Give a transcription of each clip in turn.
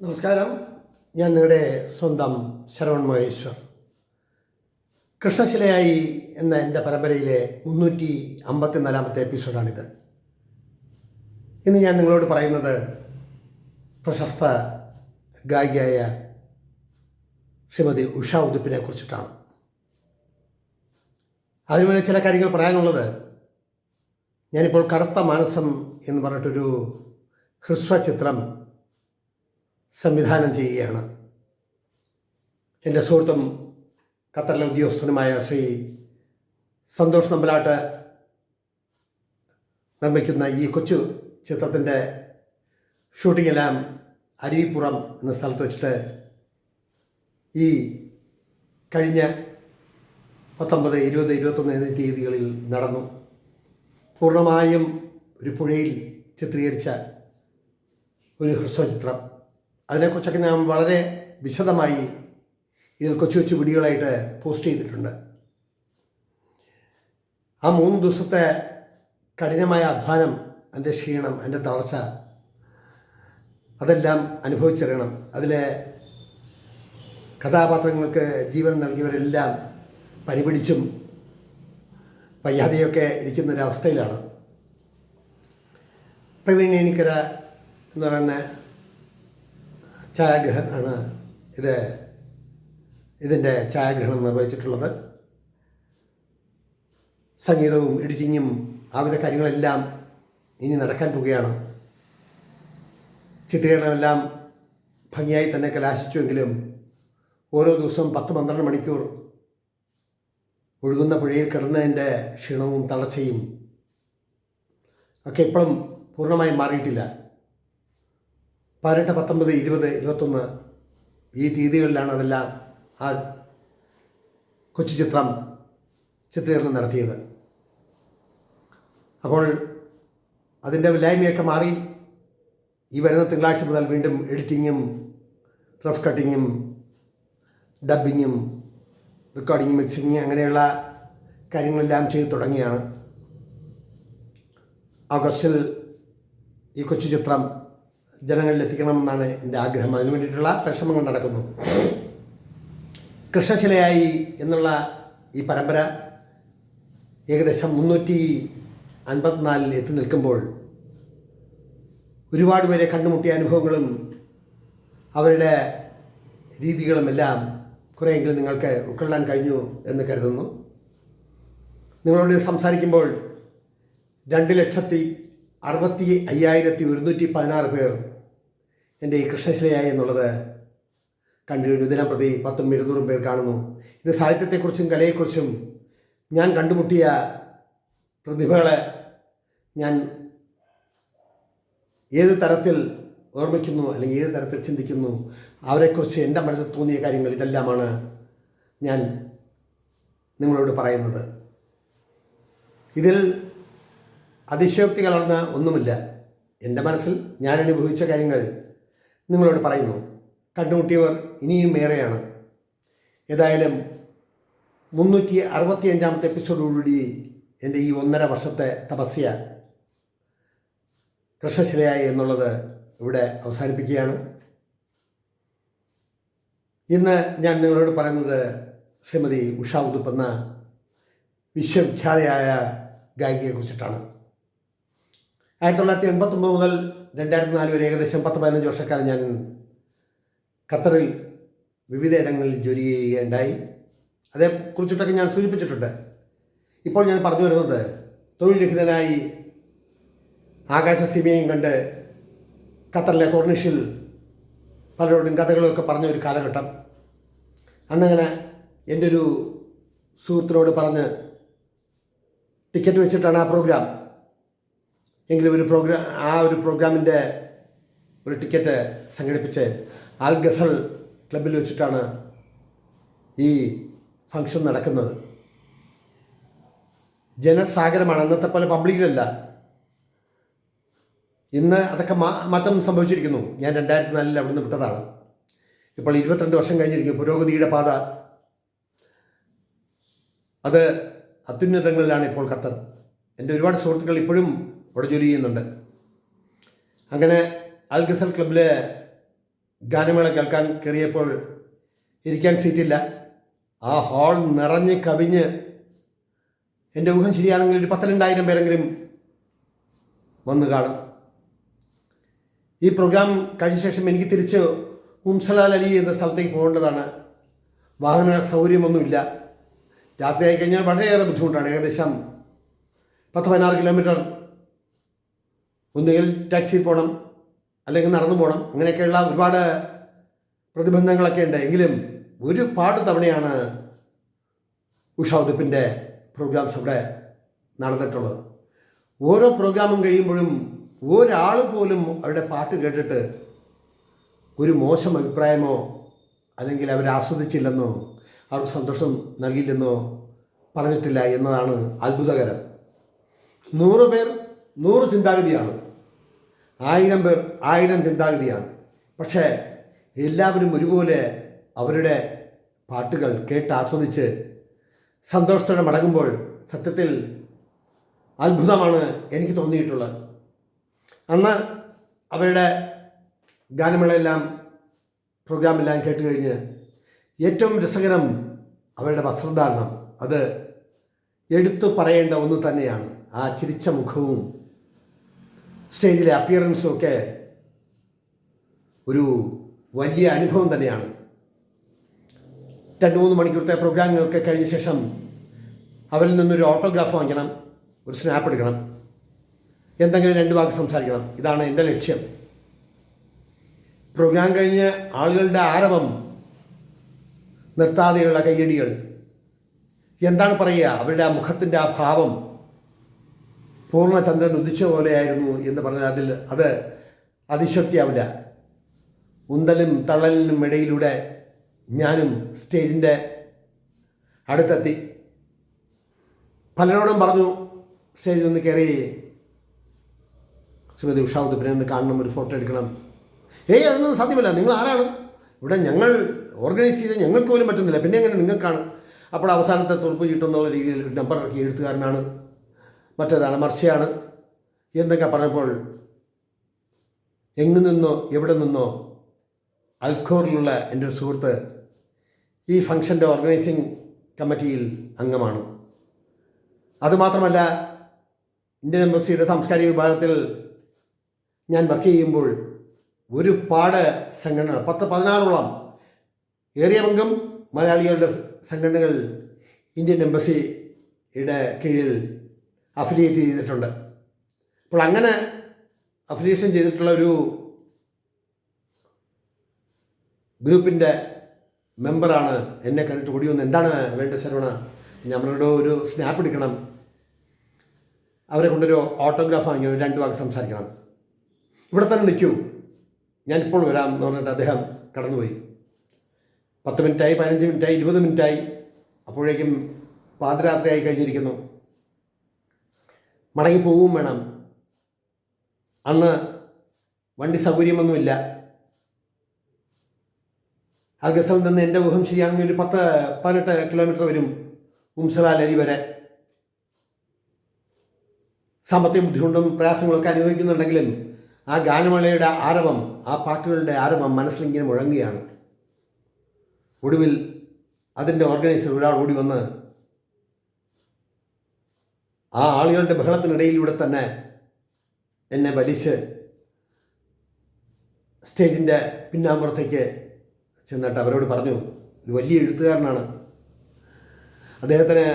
നമസ്കാരം. ഞാൻ നിങ്ങളുടെ സ്വന്തം ശരവൺ മഹേശ്വർ. കൃഷ്ണശിലയായി എന്ന എൻ്റെ പരമ്പരയിലെ 354 എപ്പിസോഡാണിത്. ഇന്ന് ഞാൻ നിങ്ങളോട് പറയുന്നത് പ്രശസ്ത ഗായികയായ ശ്രീമതി ഉഷ ഉദുപ്പിനെ കുറിച്ചിട്ടാണ്. അതിനുമുന്നേ ചില കാര്യങ്ങൾ പറയാനുള്ളത്, ഞാനിപ്പോൾ കറുത്ത മാനസം എന്ന് പറഞ്ഞിട്ടൊരു ഹ്രസ്വ ചിത്രം സംവിധാനം ചെയ്യുകയാണ്. എൻ്റെ സുഹൃത്തും ഖത്തറിലെ ഉദ്യോഗസ്ഥനുമായ ശ്രീ സന്തോഷ് നമ്പലാട്ട് നിർമ്മിക്കുന്ന ഈ കൊച്ചു ചിത്രത്തിൻ്റെ ഷൂട്ടിങ്ങെല്ലാം അരുവിപ്പുറം എന്ന സ്ഥലത്ത് വെച്ചിട്ട് ഈ കഴിഞ്ഞ 19, 20, 21 എന്നീ തീയതികളിൽ നടന്നു. പൂർണ്ണമായും ഒരു പുഴയിൽ ചിത്രീകരിച്ച ഒരു ഹ്രസ്വചിത്രം. അതിനെക്കുറിച്ചൊക്കെ ഞാൻ വളരെ വിശദമായി ഇതിൽ കൊച്ചു കൊച്ചു വീഡിയോകളായിട്ട് പോസ്റ്റ് ചെയ്തിട്ടുണ്ട്. ആ 3 ദിവസത്തെ കഠിനമായ അധ്വാനം, എൻ്റെ ക്ഷീണം, എൻ്റെ തളർച്ച, അതെല്ലാം അനുഭവിച്ചറിയണം. അതിലെ കഥാപാത്രങ്ങൾക്ക് ജീവൻ നൽകിയവരെല്ലാം പനിപിടിച്ചും വയ്യാതെയൊക്കെ ഇരിക്കുന്നൊരവസ്ഥയിലാണ്. പ്രവീൺ ഏണിക്കര എന്ന് പറയുന്ന ഛായാഗ്രഹനാണ് ഇതിൻ്റെ ഛായാഗ്രഹണം നിർവഹിച്ചിട്ടുള്ളത്. സംഗീതവും എഡിറ്റിങ്ങും ആവിധ കാര്യങ്ങളെല്ലാം ഇനി നടക്കാൻ പോവുകയാണ്. ചിത്രീകരണമെല്ലാം ഭംഗിയായി തന്നെ കലാശിച്ചുവെങ്കിലും ഓരോ ദിവസവും 10-12 മണിക്കൂർ ഒഴുകുന്ന പുഴയിൽ കിടന്നതിൻ്റെ ക്ഷീണവും തളർച്ചയും ഒക്കെ ഇപ്പോഴും പൂർണ്ണമായും മാറിയിട്ടില്ല. 18, 19, 20, 21 ഈ തീയതികളിലാണ് അതെല്ലാം ആ കൊച്ചു ചിത്രം ചിത്രീകരണം നടത്തിയത്. അപ്പോൾ അതിൻ്റെ വിലായ്മയൊക്കെ മാറി ഈ വരുന്ന തിങ്കളാഴ്ച മുതൽ വീണ്ടും എഡിറ്റിങ്ങും റഫ് കട്ടിങ്ങും ഡബ്ബിങ്ങും റെക്കോർഡിങ്ങും മിക്സിങ്ങും അങ്ങനെയുള്ള കാര്യങ്ങളെല്ലാം ചെയ്തു തുടങ്ങിയാണ്. ഓഗസ്റ്റിൽ ഈ കൊച്ചു ചിത്രം ജനങ്ങളിലെത്തിക്കണമെന്നാണ് എൻ്റെ ആഗ്രഹം. അതിനു വേണ്ടിയിട്ടുള്ള പരിശ്രമങ്ങൾ നടക്കുന്നു. കൃഷ്ണശിലയായി എന്നുള്ള ഈ പരമ്പര ഏകദേശം 354 എത്തി നിൽക്കുമ്പോൾ ഒരുപാട് പേരെ കണ്ടുമുട്ടിയ അനുഭവങ്ങളും അവരുടെ രീതികളുമെല്ലാം കുറേയെങ്കിലും നിങ്ങൾക്ക് ഉൾക്കൊള്ളാൻ കഴിഞ്ഞു എന്ന് കരുതുന്നു. നിങ്ങളോട് സംസാരിക്കുമ്പോൾ 2,65,116 പേർ എൻ്റെ ഈ കൃഷ്ണശിലയായി എന്നുള്ളത് കണ്ടു കഴിഞ്ഞു. ദിനംപ്രതി 10ഉം 200ഉം പേർ കാണുന്നു. ഇത് സാഹിത്യത്തെക്കുറിച്ചും കലയെക്കുറിച്ചും ഞാൻ കണ്ടുമുട്ടിയ പ്രതിഭകളെ ഞാൻ ഏത് തരത്തിൽ ഓർമ്മിക്കുന്നു അല്ലെങ്കിൽ ഏത് തരത്തിൽ ചിന്തിക്കുന്നു, അവരെക്കുറിച്ച് എൻ്റെ മനസ്സിൽ തോന്നിയ കാര്യങ്ങൾ ഇതെല്ലാമാണ് ഞാൻ നിങ്ങളോട് പറയുന്നത്. ഇതിൽ അതിശയോക്തി കലർന്ന ഒന്നുമില്ല. എൻ്റെ മനസ്സിൽ ഞാൻ അനുഭവിച്ച കാര്യങ്ങൾ നിങ്ങളോട് പറയുന്നു. കണ്ടുമുട്ടിയവർ ഇനിയും ഏറെയാണ്. ഏതായാലും 365 എപ്പിസോഡോടുകൂടി എൻ്റെ ഈ 1.5 വർഷത്തെ തപസ്യ കൃഷ്ണശിലയായി എന്നുള്ളത് ഇവിടെ അവസാനിപ്പിക്കുകയാണ്. ഇന്ന് ഞാൻ നിങ്ങളോട് പറയുന്നത് ശ്രീമതി ഉഷ ഉദുപ്പ് എന്ന വിശ്വവിഖ്യാതയായ ഗായികയെക്കുറിച്ചിട്ടാണ്. 1989 മുതൽ 2004 വരെ ഏകദേശം 10-15 വർഷക്കാലം ഞാൻ ഖത്തറിൽ വിവിധ ഇടങ്ങളിൽ ജോലി ചെയ്യുകയുണ്ടായി. അതേക്കുറിച്ചിട്ടൊക്കെ ഞാൻ സൂചിപ്പിച്ചിട്ടുണ്ട്. ഇപ്പോൾ ഞാൻ പറഞ്ഞു വരുന്നത് തൊഴിൽ രഹിതനായി ആകാശസീമയും കണ്ട് ഖത്തറിലെ കോർണിഷിൽ പലരോടും കഥകളൊക്കെ പറഞ്ഞ ഒരു കാലഘട്ടം. അന്നങ്ങനെ എൻ്റെ ഒരു സുഹൃത്തിനോട് പറഞ്ഞ് ടിക്കറ്റ് വെച്ചിട്ടാണ് ആ പ്രോഗ്രാം. എങ്കിലും ഒരു പ്രോഗ്രാമിൻ്റെ ഒരു ടിക്കറ്റ് സംഘടിപ്പിച്ച് അൽ ഗസൽ ക്ലബിൽ വെച്ചിട്ടാണ് ഈ ഫംഗ്ഷൻ നടക്കുന്നത്. ജനസാഗരമാണ്. അന്നത്തെ പോലെ പബ്ലിക്കിലല്ല. ഇന്ന് അതൊക്കെ മാറ്റം സംഭവിച്ചിരിക്കുന്നു. ഞാൻ 2004 അവിടുന്ന് വിട്ടതാണ്. ഇപ്പോൾ 22 വർഷം കഴിഞ്ഞിരിക്കും. പുരോഗതിയുടെ പാത അത് അത്യുന്നതങ്ങളിലാണ് ഇപ്പോൾ ഖത്തർ. എൻ്റെ ഒരുപാട് സുഹൃത്തുക്കൾ ഇപ്പോഴും അവിടെ ജോലി ചെയ്യുന്നുണ്ട്. അങ്ങനെ അൽ ഗസൽ ക്ലബിലെ ഗാനമേള കേൾക്കാൻ കയറിയപ്പോൾ ഇരിക്കാൻ സീറ്റില്ല. ആ ഹാൾ നിറഞ്ഞ് കവിഞ്ഞ്, എൻ്റെ ഊഹം ശരിയാണെങ്കിൽ ഒരു 12,000 പേരെങ്കിലും വന്ന് കാണും. ഈ പ്രോഗ്രാം കഴിഞ്ഞ ശേഷം എനിക്ക് തിരിച്ച് ഉംസലാൽ അലി എന്ന സ്ഥലത്തേക്ക് പോകേണ്ടതാണ്. വാഹന സൗകര്യമൊന്നുമില്ല. രാത്രിയായി കഴിഞ്ഞാൽ വളരെയേറെ ബുദ്ധിമുട്ടാണ്. ഏകദേശം 10-16 കിലോമീറ്റർ ഒന്നുകിൽ ടാക്സിയിൽ പോകണം, അല്ലെങ്കിൽ നടന്നു പോകണം. അങ്ങനെയൊക്കെയുള്ള ഒരുപാട് പ്രതിബന്ധങ്ങളൊക്കെ ഉണ്ട്. എങ്കിലും ഒരുപാട് തവണയാണ് ഉഷാ ഉതുപ്പിൻ്റെ പ്രോഗ്രാംസ് അവിടെ നടന്നിട്ടുള്ളത്. ഓരോ പ്രോഗ്രാമും കഴിയുമ്പോഴും ഒരാൾ പോലും അവരുടെ പാട്ട് കേട്ടിട്ട് ഒരു മോശം അഭിപ്രായമോ അല്ലെങ്കിൽ അവർ ആസ്വദിച്ചില്ലെന്നോ അവർക്ക് സന്തോഷം നൽകിയില്ലെന്നോ പറഞ്ഞിട്ടില്ല എന്നതാണ് അത്ഭുതകരം. 100 പേർ 100 ചിന്താഗതിയാണ്, 1000 പേർ 1000 ചിന്താഗതിയാണ്. പക്ഷേ എല്ലാവരും ഒരുപോലെ അവരുടെ പാട്ടുകൾ കേട്ട് ആസ്വദിച്ച് സന്തോഷത്തോടെ മടങ്ങുമ്പോൾ സത്യത്തിൽ അത്ഭുതമാണ് എനിക്ക് തോന്നിയിട്ടുള്ളത്. അന്ന് അവരുടെ ഗാനമേളയെല്ലാം പ്രോഗ്രാമെല്ലാം കേട്ട് കഴിഞ്ഞ് ഏറ്റവും രസകരം അവരുടെ വസ്ത്രധാരണം. അത് എടുത്തു പറയേണ്ട ഒന്ന് തന്നെയാണ്. ആ ചിരിച്ച മുഖവും സ്റ്റേജിലെ അപ്പിയറൻസും ഒക്കെ ഒരു വലിയ അനുഭവം തന്നെയാണ്. 2-3 മണിക്കൂറത്തെ പ്രോഗ്രാമുകളൊക്കെ കഴിഞ്ഞ ശേഷം അവരിൽ നിന്നൊരു ഓട്ടോഗ്രാഫ് വാങ്ങിക്കണം, ഒരു സ്നാപ്പ് എടുക്കണം, എന്തെങ്കിലും 2 വാക്ക് സംസാരിക്കണം. ഇതാണ് എൻ്റെ ലക്ഷ്യം. പ്രോഗ്രാം കഴിഞ്ഞ് ആളുകളുടെ ആരവം, നിർത്താതെയുള്ള കയ്യടികൾ, എന്താണ് പറയുക, അവരുടെ ആ മുഖത്തിൻ്റെ ആ ഭാവം പൂർണ്ണചന്ദ്രൻ ഉദിച്ച പോലെയായിരുന്നു എന്ന് പറഞ്ഞാൽ അത് അതിശക്തിയാവില്ല. ഉന്തലും തള്ളലിനും ഇടയിലൂടെ ഞാനും സ്റ്റേജിൻ്റെ അടുത്തെത്തി. പലരോടും പറഞ്ഞു സ്റ്റേജിൽ നിന്ന് കയറി ശ്രീമതി ഉഷാ ഉതുപ്പിനെ ഒന്ന് കാണണം, ഒരു ഫോട്ടോ എടുക്കണം. അതൊന്നും സാധ്യമല്ല, നിങ്ങൾ ആരാണ്? ഇവിടെ ഞങ്ങൾ ഓർഗനൈസ് ചെയ്ത് ഞങ്ങൾക്ക് പോലും പറ്റുന്നില്ല, പിന്നെ എങ്ങനെ നിങ്ങൾക്കാണ്? അപ്പോൾ അവസാനത്തെ തുറപ്പ് ചീട്ടെന്നുള്ള രീതിയിൽ ഒരു നമ്പർ ഇറക്കി, എഴുത്തുകാരനാണ്, മറ്റേതാണ്, മർച്ചയാണ് എന്നൊക്കെ പറഞ്ഞപ്പോൾ എങ്ങു നിന്നോ എവിടെ നിന്നോ അൽഖോറിലുള്ള എൻ്റെ ഒരു സുഹൃത്ത് ഈ ഫംഗ്ഷൻ്റെ ഓർഗനൈസിങ് കമ്മിറ്റിയിൽ അംഗമാണ്. അതുമാത്രമല്ല, ഇന്ത്യൻ എംബസിയുടെ സാംസ്കാരിക വിഭാഗത്തിൽ ഞാൻ വർക്ക് ചെയ്യുമ്പോൾ ഒരുപാട് സംഘടന, 10-16ഓളം ഏറിയ പങ്കും മലയാളികളുടെ സംഘടനകൾ ഇന്ത്യൻ എംബസിയുടെ കീഴിൽ അഫിലിയേറ്റ് ചെയ്തിട്ടുണ്ട്. അപ്പോൾ അങ്ങനെ അഫിലിയേഷൻ ചെയ്തിട്ടുള്ള ഒരു ഗ്രൂപ്പിൻ്റെ മെമ്പറാണ് എന്നെ കണ്ടിട്ട് ഓടി വന്ന്, എന്താണ് വേണ്ട ശരവണ, ഞമ്മളുടെ ഒരു സ്നാപ്പ് എടുക്കണം, അവരെ കൊണ്ടൊരു ഓട്ടോഗ്രാഫ് വാങ്ങി 2 വാക്ക് സംസാരിക്കണം, ഇവിടെ തന്നെ നിൽക്കൂ, ഞാനിപ്പോൾ വരാം എന്ന് പറഞ്ഞിട്ട് അദ്ദേഹം കടന്നുപോയി. 10 മിനിറ്റായി, 15 മിനിറ്റായി, 20 മിനിറ്റായി. അപ്പോഴേക്കും പാതിരാത്രിയായി കഴിഞ്ഞിരിക്കുന്നു. മടങ്ങിപ്പോവും വേണം. അന്ന് വണ്ടി സൗകര്യമൊന്നുമില്ല. ആ ഗസൽ നിന്ന് എൻ്റെ ഊഹം ശരിയാണെങ്കിൽ ഒരു 10-18 കിലോമീറ്റർ വരും ഉംസലാൽ അലി വരെ. സാമ്പത്തിക ബുദ്ധിമുട്ടും പ്രയാസങ്ങളൊക്കെ അനുഭവിക്കുന്നുണ്ടെങ്കിലും ആ ഗാനമേളയുടെ ആരവം, ആ പാട്ടുകളുടെ ആരവം മനസ്സിലിങ്ങനെ മുഴങ്ങുകയാണ്. ഒടുവിൽ അതിൻ്റെ ഓർഗനൈസർ ഒരാൾ ഓടി വന്ന് ആ ആളുകളുടെ ബഹളത്തിനിടയിലൂടെ തന്നെ എന്നെ വലിച്ച് സ്റ്റേജിൻ്റെ പിന്നാമ്പുറത്തേക്ക് ചെന്നിട്ട് അവരോട് പറഞ്ഞു, ഒരു വലിയ എഴുത്തുകാരനാണ്, അദ്ദേഹത്തിന്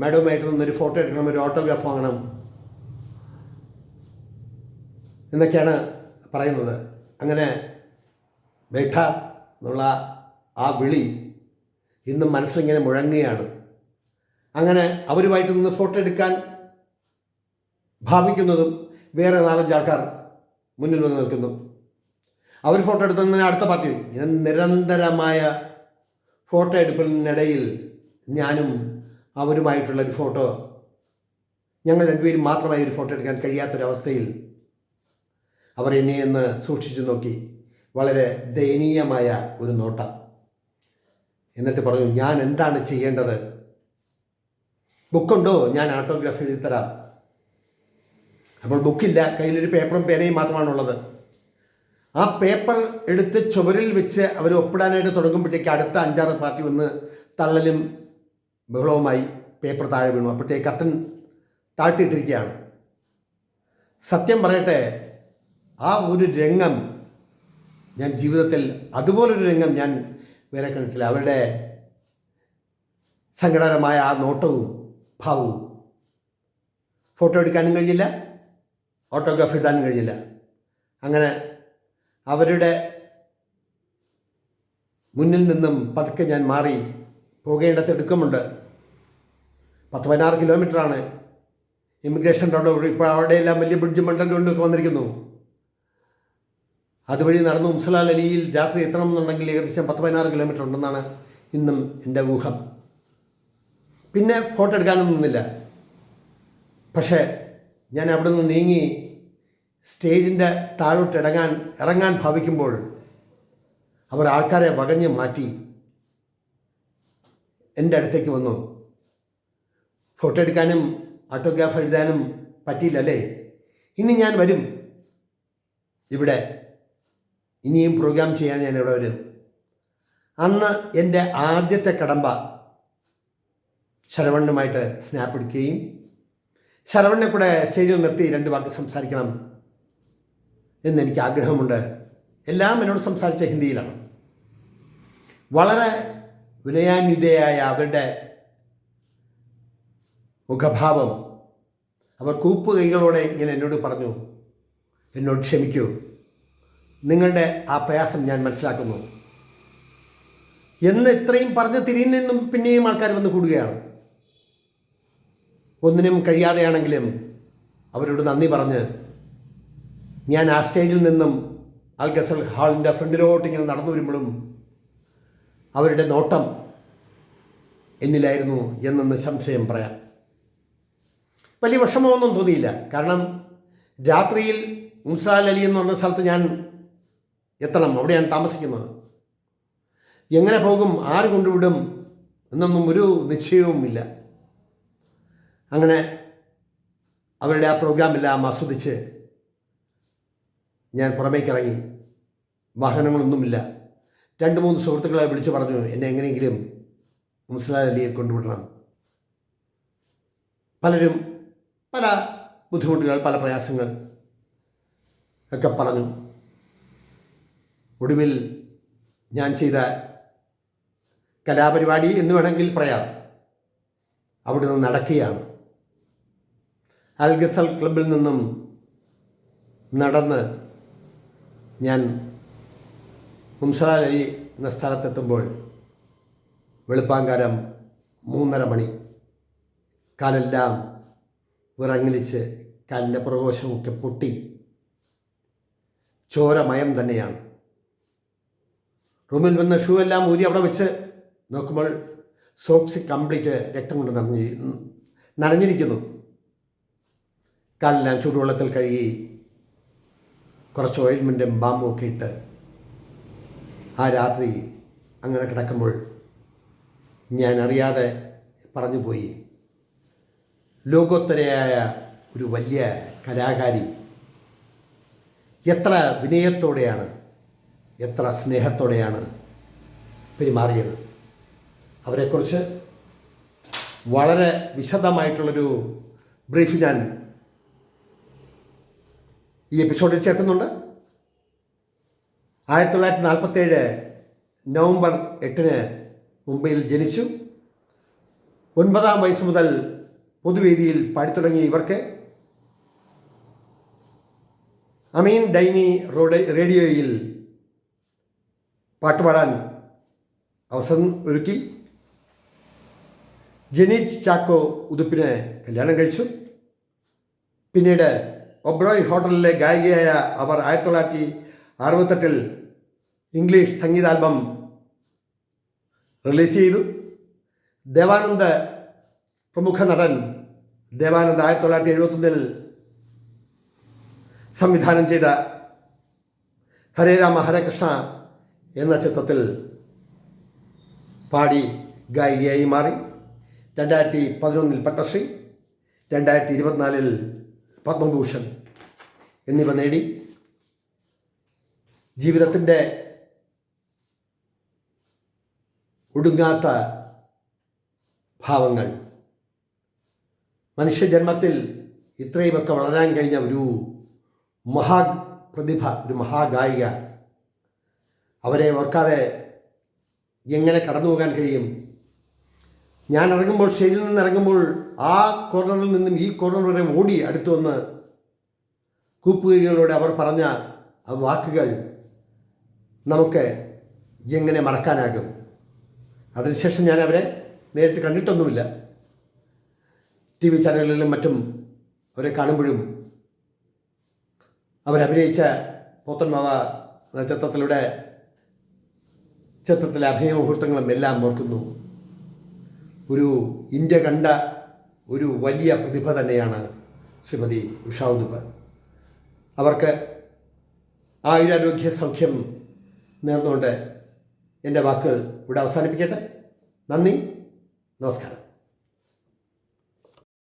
മാഡവുമായിട്ട് നിന്നൊരു ഫോട്ടോ എടുക്കണം, ഒരു ഓട്ടോഗ്രാഫ് വാങ്ങണം എന്നൊക്കെയാണ് പറയുന്നത്. അങ്ങനെ ബേഠ എന്നുള്ള ആ വിളി ഇന്നും മനസ്സിലിങ്ങനെ മുഴങ്ങുകയാണ്. അങ്ങനെ അവരുമായിട്ട് നിന്ന് ഫോട്ടോ എടുക്കാൻ ഭാവിക്കുന്നതും വേറെ 4-5 ആൾക്കാർ മുന്നിൽ വന്ന് നിൽക്കുന്നു. അവർ ഫോട്ടോ എടുത്തതിന് അടുത്ത പാർട്ടി. ഞാൻ നിരന്തരമായ ഫോട്ടോ എടുപ്പിനിടയിൽ ഞാനും അവരുമായിട്ടുള്ളൊരു ഫോട്ടോ, ഞങ്ങൾ 2 പേരും മാത്രമായി ഒരു ഫോട്ടോ എടുക്കാൻ കഴിയാത്തൊരവസ്ഥയിൽ അവർ എന്നെ ഒന്ന് സൂക്ഷിച്ചു നോക്കി, വളരെ ദയനീയമായ ഒരു നോട്ടം. എന്നിട്ട് പറഞ്ഞു, ഞാൻ എന്താണ് ചെയ്യേണ്ടത്? ബുക്കുണ്ടോ? ഞാൻ ഓട്ടോഗ്രാഫ് എഴുതിത്തരാം. അപ്പോൾ ബുക്കില്ല, കയ്യിലൊരു പേപ്പറും പേനയും മാത്രമാണുള്ളത്. ആ പേപ്പർ എടുത്ത് ചുവരിൽ വെച്ച് അവർ ഒപ്പിടാനായിട്ട് തുടങ്ങുമ്പോഴത്തേക്ക് അടുത്ത 5-6 പാർട്ടി വന്ന് തള്ളലും ബഹളവുമായി പേപ്പർ താഴെ വീണു. അപ്പോഴത്തേക്ക് കർട്ടൻ താഴ്ത്തിയിട്ടിരിക്കുകയാണ്. സത്യം പറയട്ടെ, ആ ഒരു രംഗം ഞാൻ ജീവിതത്തിൽ, അതുപോലൊരു രംഗം ഞാൻ വേറെ കണ്ടിട്ടില്ല. അവരുടെ സങ്കടകരമായ ആ നോട്ടവും ഭാവവും. ഫോട്ടോ എടുക്കാനും കഴിഞ്ഞില്ല, ഓട്ടോഗ്രാഫ് എഴുതാനും കഴിഞ്ഞില്ല. അങ്ങനെ അവരുടെ മുന്നിൽ നിന്നും പതുക്കെ ഞാൻ മാറി പോകേണ്ടത് എടുക്കുമുണ്ട്. 10-16 കിലോമീറ്ററാണ് ഇമിഗ്രേഷൻ റോഡ്. ഇപ്പോൾ അവിടെയെല്ലാം വലിയ ബ്രിഡ്ജ് മണ്ടലുകൊണ്ടൊക്കെ വന്നിരിക്കുന്നു. അതുവഴി നടന്ന് ഉംസലാൽ അലിയിൽ രാത്രി എത്തണമെന്നുണ്ടെങ്കിൽ ഏകദേശം 10-16 കിലോമീറ്റർ ഉണ്ടെന്നാണ് ഇന്നും എൻ്റെ ഊഹം. പിന്നെ ഫോട്ടോ എടുക്കാനൊന്നും നിന്നില്ല. പക്ഷേ ഞാൻ അവിടെ നിന്ന് നീങ്ങി സ്റ്റേജിൻ്റെ താഴോട്ട് ഇറങ്ങാൻ ഭാവിക്കുമ്പോൾ അവർ ആൾക്കാരെ വകഞ്ഞ് മാറ്റി എൻ്റെ അടുത്തേക്ക് വന്നു. ഫോട്ടോ എടുക്കാനും ഓട്ടോഗ്രാഫ് എഴുതാനും പറ്റിയില്ലല്ലേ? ഇനി ഞാൻ വരും, ഇവിടെ ഇനിയും പ്രോഗ്രാം ചെയ്യാൻ ഞാൻ ഇവിടെ വരും. അന്ന് എൻ്റെ ആദ്യത്തെ കടമ്പ ശരവണ്ണുമായിട്ട് സ്നാപ്പ് എടുക്കുകയും ശരവണ്ണെ കൂടെ സ്റ്റേജിൽ നിർത്തി 2 വാക്ക് സംസാരിക്കണം എന്നെനിക്ക് ആഗ്രഹമുണ്ട്. എല്ലാം എന്നോട് സംസാരിച്ച ഹിന്ദിയിലാണ്. വളരെ വിനയാന്വിതയായ അവരുടെ മുഖഭാവം, അവർ കൂപ്പുകൈകളോടെ ഇങ്ങനെ എന്നോട് പറഞ്ഞു, എന്നോട് ക്ഷമിക്കൂ, നിങ്ങളുടെ ആ പ്രയാസം ഞാൻ മനസ്സിലാക്കുന്നു എന്ന് ഇത്രയും പറഞ്ഞ് തിരിയുന്നതിനും പിന്നെയും ആൾക്കാർ വന്ന് കൂടുകയാണ്. ഒന്നിനും കഴിയാതെയാണെങ്കിലും അവരോട് നന്ദി പറഞ്ഞ് ഞാൻ ആ സ്റ്റേജിൽ നിന്നും അൽ ഗസൽ ഹാളിൻ്റെ ഫ്രണ്ടിലോട്ട് ഇങ്ങനെ നടന്നു വരുമ്പോഴും അവരുടെ നോട്ടം എന്നിലായിരുന്നു എന്നൊന്ന് സംശയം പറയാം. വലിയ വിഷമമൊന്നും തോന്നിയില്ല. കാരണം രാത്രിയിൽ ഉംസലാൽ അലി എന്ന് പറഞ്ഞ സ്ഥലത്ത് ഞാൻ എത്തണം, അവിടെയാണ് താമസിക്കുന്നത്. എങ്ങനെ പോകും, ആര് കൊണ്ടുവിടും എന്നൊന്നും ഒരു നിശ്ചയവുമില്ല. അങ്ങനെ അവരുടെ ആ പ്രോഗ്രാമെല്ലാം ആസ്വദിച്ച് ഞാൻ പുറമേക്കിറങ്ങി. വാഹനങ്ങളൊന്നുമില്ല. 2-3 സുഹൃത്തുക്കളെ വിളിച്ചു പറഞ്ഞു, എന്നെ എങ്ങനെയെങ്കിലും ഉംസലാൽ അലിയെ കൊണ്ടുവിടണം. പലരും പല ബുദ്ധിമുട്ടുകൾ, പല പ്രയാസങ്ങൾ ഒക്കെ പറഞ്ഞു. ഒടുവിൽ ഞാൻ ചെയ്ത കലാപരിപാടി എന്ന് വേണമെങ്കിൽ പറയാം, അവിടെ നിന്ന് നടക്കുകയാണ്. അൽ ഗസൽ ക്ലബിൽ നിന്നും നടന്ന് ഞാൻ ഉംസലാൽ അലി എന്ന സ്ഥലത്തെത്തുമ്പോൾ വെളുപ്പാങ്കാലം 3:30 മണി. കാലെല്ലാം വിറങ്ങലിച്ച് കാലിൻ്റെ പ്രകോശമൊക്കെ പൊട്ടി ചോരമയം തന്നെയാണ്. റൂമിൽ വന്ന് ഷൂ എല്ലാം ഊരി അവിടെ വെച്ച് നോക്കുമ്പോൾ സോക്സ് കംപ്ലീറ്റ് രക്തം കൊണ്ട് നനഞ്ഞിരിക്കുന്നു. കാലെല്ലാം ചൂടുവെള്ളത്തിൽ കഴുകി കുറച്ച് ഓയിൽമെൻറ്റും ബാമും ഒക്കെ ഇട്ട് ആ രാത്രി അങ്ങനെ കിടക്കുമ്പോൾ ഞാൻ അറിയാതെ പറഞ്ഞുപോയി, ലോകോത്തരയായ ഒരു വലിയ കലാകാരി എത്ര വിനയത്തോടെയാണ്, എത്ര സ്നേഹത്തോടെയാണ് പെരുമാറിയത്. അവരെക്കുറിച്ച് വളരെ വിശദമായിട്ടുള്ളൊരു ബ്രീഫ് ഞാൻ ഈ എപ്പിസോഡിൽ ചേർക്കുന്നുണ്ട്. 1947 നവംബർ 8 മുംബൈയിൽ ജനിച്ചു. 9-ാം വയസ്സ് മുതൽ പൊതുവേദിയിൽ പാടിത്തുടങ്ങിയ ഇവർക്ക് അമീൻ ഡൈനി റേഡിയോയിൽ പാട്ടുപാടാൻ അവസരം ഒരുക്കി. ജെനി ചാക്കോ ഉതുപ്പിനെ കല്യാണം കഴിച്ചു. പിന്നീട് ഒബ്രോയ് ഹോട്ടലിലെ ഗായികയായ അവർ 1968 ഇംഗ്ലീഷ് സംഗീതാൽബം റിലീസ് ചെയ്തു. ദേവാനന്ദ്, പ്രമുഖ നടൻ ദേവാനന്ദ് 1971 സംവിധാനം ചെയ്ത ഹരേ രാമ ഹരേ കൃഷ്ണ എന്ന ചിത്രത്തിൽ പാടി ഗായികയായി മാറി. 2011 പത്മശ്രീ, 2024 പത്മഭൂഷൺ എന്നിവ നേടി. ജീവിതത്തിൻ്റെ ഒടുങ്ങാത്ത ഭാവങ്ങൾ, മനുഷ്യജന്മത്തിൽ ഇത്രയുമൊക്കെ വളരാൻ കഴിഞ്ഞ ഒരു മഹാപ്രതിഭ, ഒരു മഹാഗായിക, അവരെ ഓർക്കാതെ എങ്ങനെ കടന്നു പോകാൻ കഴിയും? ഞാൻ ഇറങ്ങുമ്പോൾ, സ്റ്റേജിൽ നിന്ന് ഇറങ്ങുമ്പോൾ, ആ കോർണറിൽ നിന്നും ഈ കോർണർ വരെ ഓടി അടുത്തു വന്ന് കൂപ്പുകൈകളോടെ അവർ പറഞ്ഞ ആ വാക്കുകൾ നമുക്ക് എങ്ങനെ മറക്കാനാകും? അതിനുശേഷം ഞാൻ അവരെ നേരിട്ട് കണ്ടിട്ടൊന്നുമില്ല. TV ചാനലുകളിലും മറ്റും അവരെ കാണുമ്പോഴും അവരഭിനയിച്ച പോത്തൻമാവ എന്ന ചിത്രത്തിലെ അഭിനയ മുഹൂർത്തങ്ങളും എല്ലാം ഓർക്കുന്നു. ഒരു ഇന്ത്യ കണ്ട ഒരു വലിയ പ്രതിഭ തന്നെയാണ് ശ്രീമതി ഉഷാ ഉദുപ്പ്. അവർക്ക് ആയുരാരോഗ്യ സൗഖ്യം നേർന്നുകൊണ്ട് എൻ്റെ വാക്കുകൾ ഇവിടെ അവസാനിപ്പിക്കട്ടെ. നന്ദി, നമസ്കാരം.